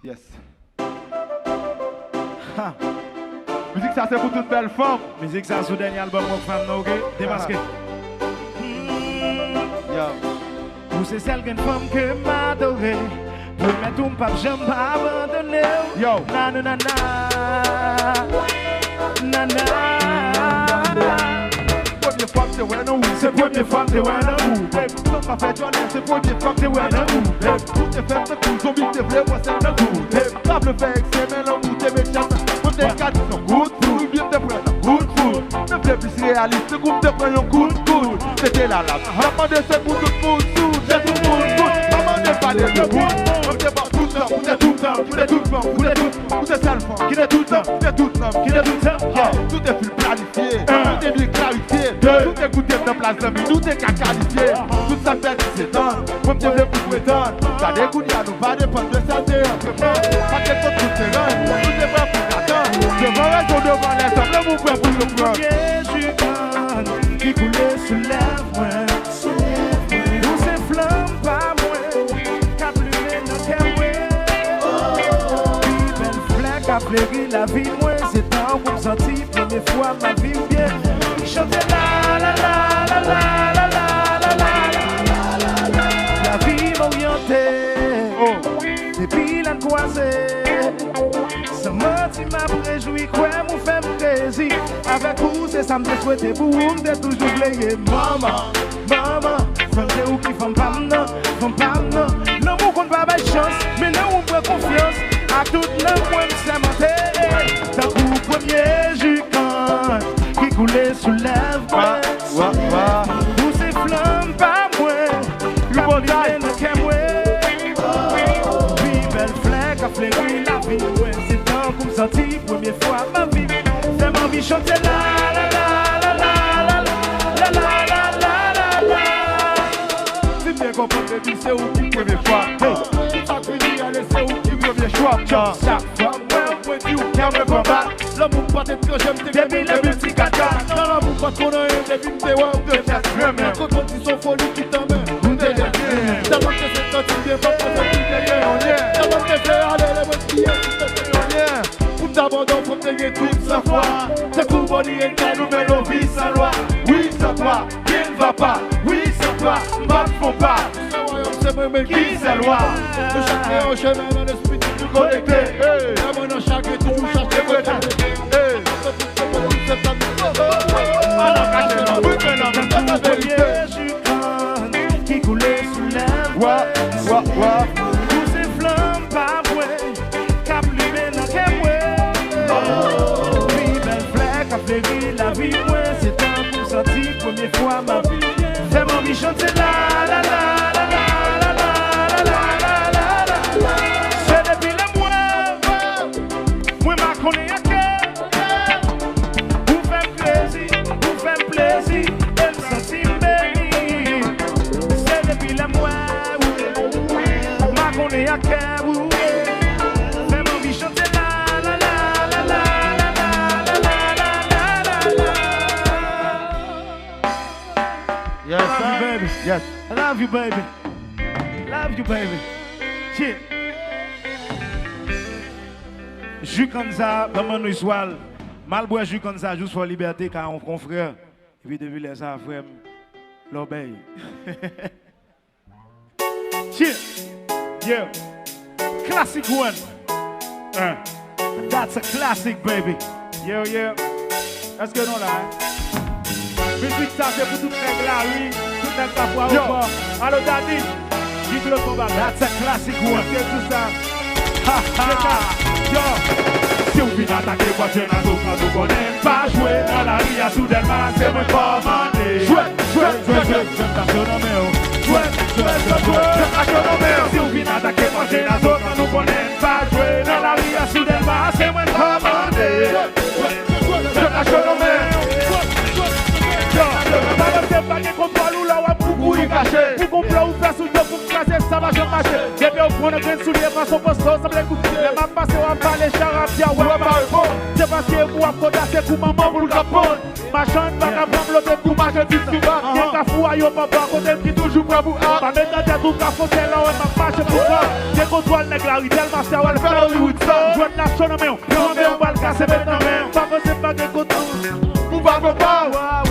Yes. Ha. Musique ça c'est pour toute belle femme. Musique ça sous dernier album rock femme ok? Démasqué. Yo. Pour c'est celle qu'une femme que m'adorer. Pour mettre ton pape j'aime pas abandonner. Yo. Na na na na. Na na. Première fois que t'es ouais non. C'est première fois que t'es ouais non. Tout m'a fait journée, c'est première fois que t'es ouais non. Tout est fait de cool, zombie t'es vrai, moi c'est un coup. Table fait c'est mais l'amour t'es méchant. Comme des cadres sont good food, bien te prendre good food. Ne fais plus réaliste, comme te prendre un coup de coude. C'était la lame, maman de c'est pour tout le monde sous, c'est tout le monde good. Maman de parler de vous, on te parle tout le temps, vous êtes tout le temps, vous êtes tout le temps, vous êtes tout le temps, vous êtes sale femme, qui est tout le temps, vous êtes tout le temps, qui est tout le temps. Tout est plus planifié, tout est bien clarifié, tout est goûté de place de vie, tout est qualifié. Tout ça fait 17 ans, comme tu veux pour prétendre. Ça dégoûte à nous pas dépendre de santé. Pas de contre tout terrain, tout est prêt pour attendre. Devant raison, devant les hommes, le mouvement pour le prendre. Qui coulait sous lèvres, nous ces flammes pas moins, qu'a plumé nos cœurs. Puis belle flaque a fleuri la vie moins, c'est temps pour me sentir première fois ma vie bien. Chanter la la la la la la la la la. La vie m'orienter, depuis la croisée. Ça m'a dit m'a réjoui, quoi m'ont fait plaisir. Avec vous, c'est ça me souhaité pour vous, m'd'être toujours playé. Maman, maman, femme où qui femme pas non, femme pas non. L'amour qu'on va avoir chance, mais là on prend confiance. À tout le monde c'est menté. D'un coup premier jus qui coulait sous lèvres. Tous ces flammes pas moins, le bon est le camoué. Puis belle flaque a fleuri la vie. C'est temps qu'on me sentit première fois ma vie. Fais ma vie chanter la la la la la la la la la la la. Si bien comprendre le vie, c'est où qui première fois. Hey, ça finit à laisser où qui premier choix. Chaque fois, ouais, tu qui me combat. L'amour pas d'être que j'aime tes bébés, les petits gâteaux. Dans l'amour pas qu'on a eu des vies, t'es ouais, de faire vraiment. Quand on dit son folie qui t'emmène, on t'est bien. Tellement que c'est quand tu viens, pas pour ça, tu t'es bien en lien. Tellement que c'est aller, les bonnes filles, tu t'es bien en lien. Pour t'abandonner, faut t'aider toute sa foi. C'est pour bonnie et qu'elle nous met nos vies sans loi. Oui, sans toi, il ne va pas. Oui, sans toi, mal font pas. C'est moi-même qui c'est loi. Nous chacun au chemin dans l'esprit du connecté. Vraiment dans chaque et toujours chercher côté. Qui coulait sous l'air. Tous ces flammes pas moins, qu'a plumé dans qu'elle. Puis belle flaque a fleuri la vie moins. C'est temps pour sortir première fois ma vie. Fais mon vie chanter la la la la la la la la la. C'est depuis le mois, moi m'a connais à cœur. Vous faites plaisir, elle sentit béni. C'est depuis le mois, m'a connais à cœur. Fais mon vie chanter la la la la la la la la la la. Yes, Love you, baby. Yes. I love you, baby. Love you, baby. Shit. Jus comme ça, dans mon usual. Mal boire jus comme ça, juste pour liberté, car on confrère. Et puis depuis les frères, l'obéit. Shit. Yeah. Classic one. That's a classic, baby. Yeah, yeah. Let's get on that. Musique ça c'est pour tout le monde la rue, tout le monde qui a au bord. Allo Daddy, vive le combat. That's a classic one. C'est tout ça. Ha ha. Yo. Si on vient attaquer moi je n'ai aucun nous connaît pas jouer dans la rue à soudainement c'est moi commandé. Jouer, si on vient attaquer moi je n'ai aucun nous connaît pas jouer dans la rue à soudainement c'est moi commandé. Pas de contrôle ou là pour courir caché. Pour comprendre ou faire sous deux pour casser, ça va jamais marcher. Depuis au point de grain de soulier, façon posto, ça me l'écoute. Les mamans passent, on va parler, charabia, ouais, pas. C'est parce que vous avez kodé, c'est pour maman, pour le capone. Ma chambre va prendre l'autre pour marcher du souvent. Y'a qu'à fouiller, yo, papa, côté qui toujours prêt pour art. Ma méthode est tout qu'à fauter là, ouais, ma marche pour ça. J'ai contrôle nègre, la ridelle, ma sœur, elle fait Hollywood, ça. Jouer de nation, non, mais on va le casser maintenant, même. Papa, c'est pas des contrôles. Pour papa, papa,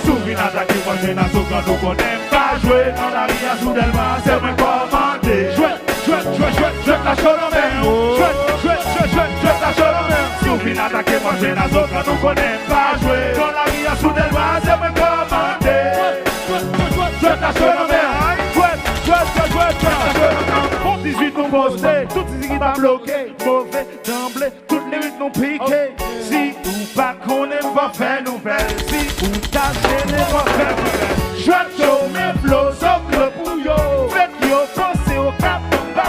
Souvin attaqué, moi j'ai la soupe quand nous n'aime pas jouer dans la ria sous Delma, c'est moi commandé. Jouer la chole en mer. Jouer la chole en mer. Souvin attaqué, moi j'ai la soupe quand nous n'aime pas jouer dans la ria sous Delma, c'est moi commandé. Jouer la chole en mer. Jouer la chole en mer. Bon 18 nous posté, tout 18 m'a bloqué. Mauvais d'emblée, toutes les 8 nous piqué. Si ou pas qu'on aime pas faire nouvelle. Si ou t'as gêné, va faire nouvelle. Je show mes flots, sauf le bouillon. Faites yo, pensez au cap de bac.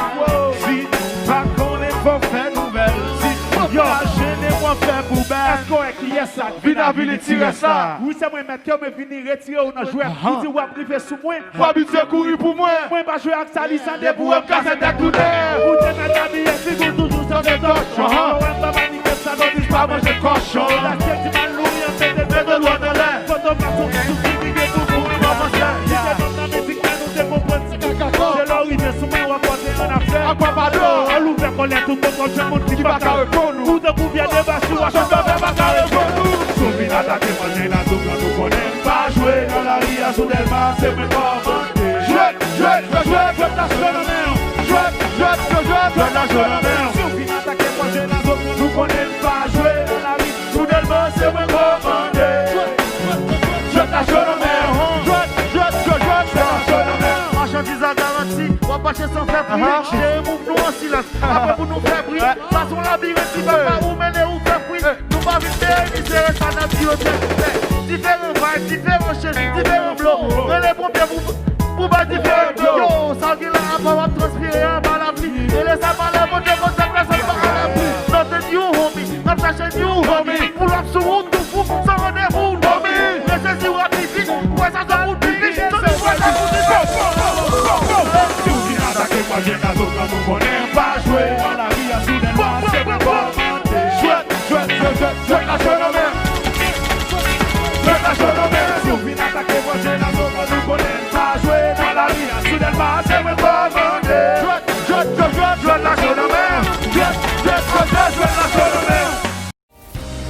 Si ou pas qu'on aime pas faire nouvelle. Si ou t'as gêné, moi faire poubelle. Est-ce qu'on est qui est ça? Vine à ville tirer ça. Oui, c'est moi, mettre que me venir retirer ou non jouer. Vous dites, ou à priver sous moi. Faut habituer courir pour moi. Moi, pas jouer avec Sali sans des pour un casser des coups d'air. Vous tenez la vie, et vous toujours sur des torchons. Ouais, pas maniquer ça, non, dis pas manger cochon. La tête du malou, il y a fait des mets de loin de l'air. Quand on passe au tout qui tout pour nous avancer. Si c'est dans la musique, nous décomprenons si cacaco. C'est l'origine, sous moi, on va porter un affaire. À quoi pas d'eau? On l'ouvre, on l'air tout le monde, je monte qui va carrer pour nous. Vous de vous bien débattu, à chaque fois, va carrer pour nous. Souvin attaqué, manger la soupe, quand nous connaissons pas jouer dans la ria sous Delma, c'est mes commandés. Jouer la chole en mer. Jouer la chole en mer. Souvin attaqué, manger la soupe, nous connaissons pas jouer dans la ria sous Delma, c'est mes commandés. Jouer la chole en mer. Jouer la chole en mer. Marchandise à garantie, on va pas sans faire bruit. Chez nous, nous en silence, après pour nous faire bruit. Façon labyrinthe, si va pas où mener ou faire bruit. Nous va vite faire, ça n'a plus au différents vibes, différents chaises, différents blocs. Les pompiers pour pas différents blocs. Yo, ça qui là, après va transpirer en bas la vie. Et les sapins, les montées, comme ça, personne va à la pluie. Not a new homie, not a new homie.